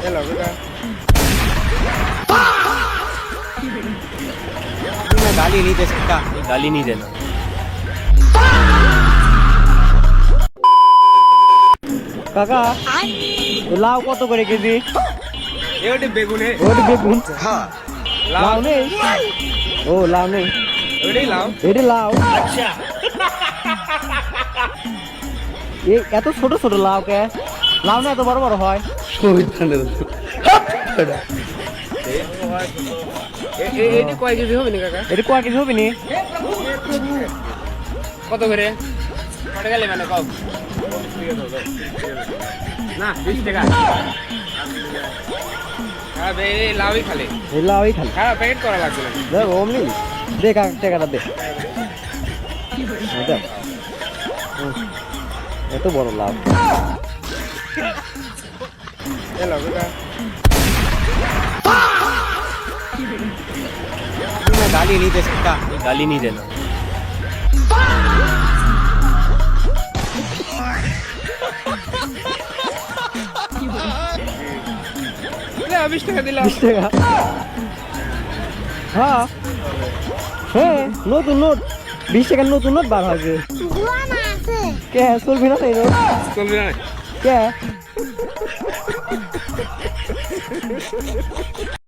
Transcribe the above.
এলো বেটা मैं गाली नहीं दे सकता, गाली नहीं देना। কাকা লাউ কত করে কেজি? এওটি বেগুনে ওটি বেগুন হ্যাঁ লাউ নেই? ও লাউ নেই, ওটাই লাও এটি লাউ। এই এত ছোট ছোট লাউ কে? লাউ না এত বড় বড় হয়? এটি কয় কেজি হবে না কাকা? এটি কয় কেজি হবে নি? কত করে? কত গেলে মানে কও না 20 টাকা হ্যাঁ বে লাউই খালে এই লাউই খালি হ্যাঁ প্যাকেট করা লাগবে না দেখ অমনি দে কাকা টাকাটা দে। দেখ এত বড় লাউ। এলো বেটা मैं गाली नहीं दे सकता, गाली नहीं देना। না 20 টাকা দিলাম 20 টাকা? হ্যাঁ হ্যাঁ নতুন নোট 20 টাকার নতুন নোট বার হয়েছে। কে চলবি না তাই নোট? চলবে না কে